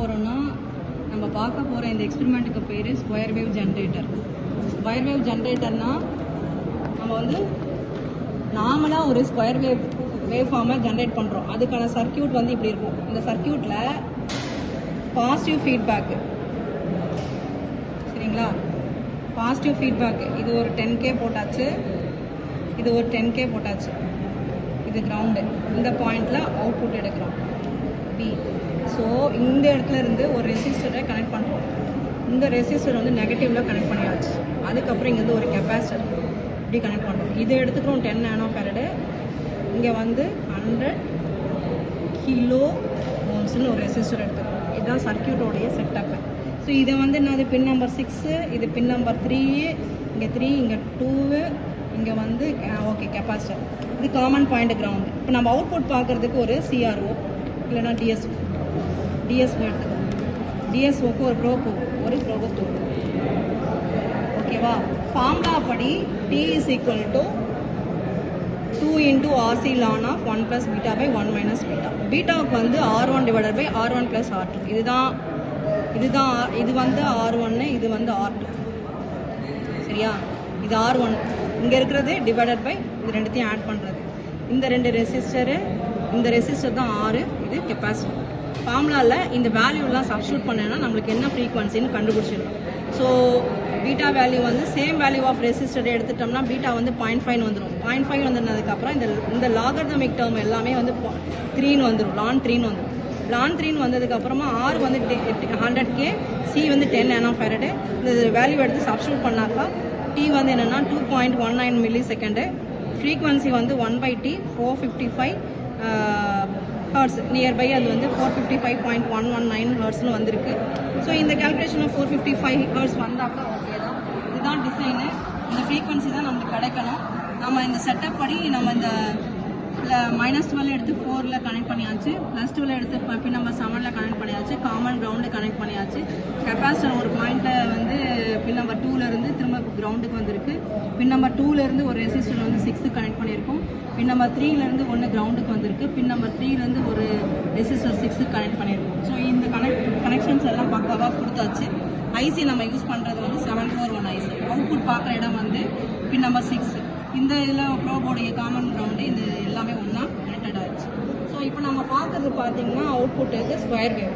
போகிறோம்னா நம்ம பார்க்க போகிற இந்த எக்ஸ்பெரிமெண்ட்டுக்கு பேர் square wave generator. Square wave ஜென்ரேட்டர்னால் நம்ம வந்து நார்மலாக ஒரு ஸ்கொயர் வேவ் ஃபார்மை ஜென்ரேட் பண்ணுறோம். அதுக்கான சர்க்கியூட் வந்து இப்படி இருக்கும். இந்த சர்க்கியூட்டில் பாசிட்டிவ் ஃபீட்பேக்கு, சரிங்களா, பாசிட்டிவ் ஃபீட்பேக்கு இது ஒரு 10K போட்டாச்சு, இது ஒரு 10K போட்டாச்சு, இது கிரவுண்டு. இந்த பாயிண்டில் அவுட்புட் எடுக்கிறோம் பி. ஸோ இந்த இடத்துல இருந்து ஒரு ரெசிஸ்டரை கனெக்ட் பண்ணுறோம். இந்த ரெசிஸ்டர் வந்து நெகட்டிவில் கனெக்ட் பண்ணியாச்சு. அதுக்கப்புறம் இங்கேருந்து ஒரு கெப்பாசிட்டர் இப்படி கனெக்ட் பண்ணுறோம். இது எடுத்துக்கிறோம் 10 nF. இங்கே வந்து 100 கிலோ ஓம்ஸ்னு ஒரு ரெசிஸ்டர் எடுத்துக்கிறோம். இதுதான் சர்க்கியூட்டோடைய செட்டப்பு. ஸோ இதை வந்து என்னது பின் நம்பர் 6, இது பின் நம்பர் 3, இங்கே 3, இங்கே 2, இங்கே வந்து ஓகே கெப்பாசிட்டர். இது காமன் பாயிண்ட் கிரவுண்டு. இப்போ நம்ம அவுட்புட் பார்க்குறதுக்கு ஒரு CRO இல்லைன்னா டிஎஸ்ஓ எடுத்துக்கோம். டிஎஸ்ஓக்கு ஒரு ப்ரோபோ தூக்கும். ஓகேவா? ஃபார்முலா படி T is equal to 2 into RC ln of 1 plus beta by 1 minus beta. பீட்டாவுக்கு வந்து R1 divided by R1 plus R2. இது வந்து R1, இது வந்து R2. சரியா? இது R1, இங்கே இருக்கிறது டிவைடட் பை இது ரெண்டுத்தையும் ஆட் பண்ணுறது. இந்த ரெண்டு ரெசிஸ்டரு, இந்த ரெசிஸ்டர் தான் R, இது கெப்பாசிட்டர். ஃபார்முலாவில் இந்த வேல்யூலாம் சப்ஸ்டியூட் பண்ணேன்னா நம்மளுக்கு என்ன ஃப்ரீக்வன்சின்னு கண்டுபிடிச்சிடலாம். ஸோ பீட்டா வேல்யூ வந்து சேம் வேல்யூ ஆஃப் ரெசிஸ்டர் எடுத்துட்டோம்னா பீட்டா வந்து 0.5 வந்துடும். 0.5 வந்துனதுக்கப்புறம் இந்த லாகர்தமிக் டேர்ம் எல்லாமே வந்து 3 வந்துடும், ln 3 வந்துடும். ln 3 வந்ததுக்கப்புறமா R வந்து 100K, C வந்து 10 nF. இந்த வேல்யூ எடுத்து சப்ஸ்டியூட் பண்ணாக்கா T வந்து என்னென்னா 2.19 மில்லி-செகண்டு. ஃப்ரீக்வன்சி வந்து 1/T 455 ஹர்ட்ஸ். நியர்பை அது வந்து 455.119 ஹர்ட்ஸ்னு வந்திருக்கு. ஸோ இந்த கேல்குலேஷனில் 455 ஹர்ட்ஸ் வந்தாக்கா ஓகே தான். இதுதான் டிசைனு. இந்த ஃப்ரீக்வன்சி தான் நம்மளுக்கு கிடைக்கணும். நம்ம இந்த செட்டப் படி நம்ம இந்த -12 எடுத்து 4ல் கனெக்ட் பண்ணியாச்சு, +12 எடுத்து பின் நம்பர் 7ல் கனெக்ட் பண்ணியாச்சு, காமன் கிரவுண்டு கனெக்ட் பண்ணியாச்சு. கெப்பாசிட்டர் ஒரு பாயிண்ட்டில் வந்து பின் நம்பர் 2லேருந்து திரும்ப கிரவுண்டுக்கு வந்திருக்கு. பின் நம்பர் 2லேருந்து ஒரு ரெசிஸ்டர் வந்து 6க்கு கனெக்ட் பண்ணியிருக்கோம். பின் நம்பர் 3லேருந்து ஒன்று கிரவுண்டுக்கு வந்திருக்கு. பின் நம்பர் 3லேருந்து ஒரு ரெசிஸ்டர் 6க்கு கனெக்ட் பண்ணியிருக்கோம். ஸோ இந்த கனெக்ஷன்ஸ் எல்லாம் பக்காவாக கொடுத்தாச்சு. ஐசி நம்ம யூஸ் பண்ணுறது வந்து 741 ஐசி. அவுட்புட் பார்க்குற இடம் வந்து பின் நம்பர் 6. இந்த இதில் ப்ரோபோடைய காமன் கிரவுண்டு இது எல்லாமே ஒன்றா கனெக்டட் ஆகிடுச்சு. ஸோ இப்போ நம்ம பார்க்குறது பார்த்தீங்கன்னா அவுட்புட் இது ஸ்கொயர் வேவ்.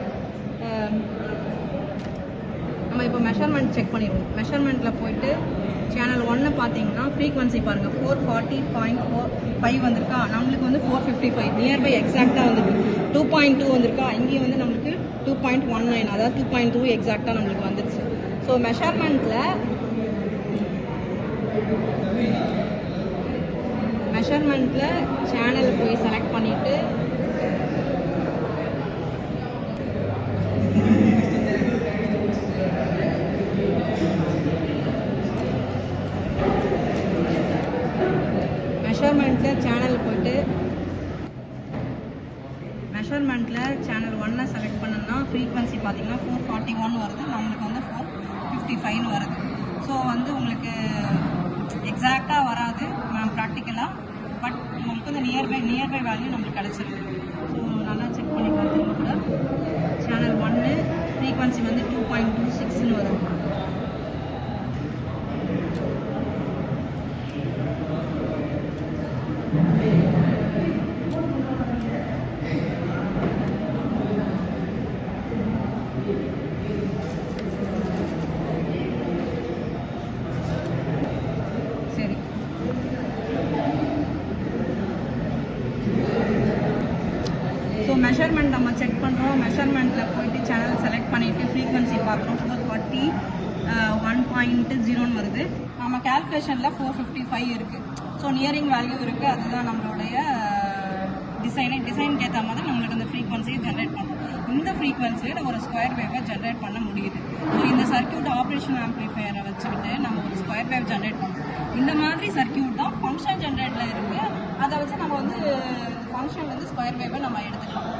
நம்ம இப்போ மெஷர்மெண்ட் செக் பண்ணிடுவோம். மெஷர்மெண்ட்டில் போயிட்டு சேனல் 1 பார்த்தீங்கன்னா ஃப்ரீக்வன்சி பாருங்கள் 440.45 வந்திருக்கா. நம்மளுக்கு வந்து 455 நியர்பை எக்ஸாக்டாக வந்துருக்கு. 2.2 வந்திருக்கா. இங்கேயும் வந்து நம்மளுக்கு 2.19, அதாவது 2.2 எக்ஸாக்டாக நம்மளுக்கு வந்துருச்சு. ஸோ மெஷர்மெண்ட்டில் சேனல் போய் செலக்ட் பண்ணிவிட்டு மெஷர்மெண்ட்டில் சேனல் 1 செலக்ட் பண்ணோம்னா ஃப்ரீக்வன்சி பார்த்தீங்கன்னா 441 வருது. நம்மளுக்கு வந்து 455 வருது. ஸோ வந்து உங்களுக்கு எக்ஸாக்டாக வராது ப்ராக்டிக்கலாக, பட் உங்களுக்கு வந்து நியர்பை வேல்யூ நம்மளுக்கு கிடச்சிருக்கு. ஸோ நல்லா செக் பண்ணி பார்த்துருங்க கூட. சேனல் 1 ஃப்ரீக்வன்சி வந்து 2.26ன்னு வரும். சரி, ஸோ மெஷர்மெண்ட் நம்ம செக் பண்ணுறோம். மெஷர்மெண்ட்டில் போயிட்டு சேனல் செலக்ட் பண்ணிவிட்டு ஃப்ரீக்வன்சி பார்க்குறோம். 441.0 வருது. நம்ம கேல்குலேஷனில் 455 இருக்குது. ஸோ நியரிங் வேல்யூ இருக்குது. அதுதான் நம்மளுடைய டிசைனுக்கு ஏற்ற மாதிரி நம்மளுக்கு அந்த ஃப்ரீக்வன்சியை ஜென்ரேட் பண்ணுறோம். இந்த ஃப்ரீக்வன்சியில் ஒரு ஸ்கொயர் வேவை ஜென்ரேட் பண்ண முடியுது. ஸோ இந்த சர்க்கியூட் ஆப்ரேஷன் ஆம்ப்ளிஃபையரை வச்சுக்கிட்டு நம்ம ஒரு ஸ்கொயர் வேவ் ஜென்ரேட் பண்ணுறோம். இந்த மாதிரி சர்க்கியூட் தான் ஃபங்க்ஷன் ஜென்ரேட்டில் இருக்குது. அதை வச்சு நம்ம வந்து ஃபங்க்ஷன் வந்து ஸ்கொயர் வேவை நம்ம எடுத்துக்கலாம்.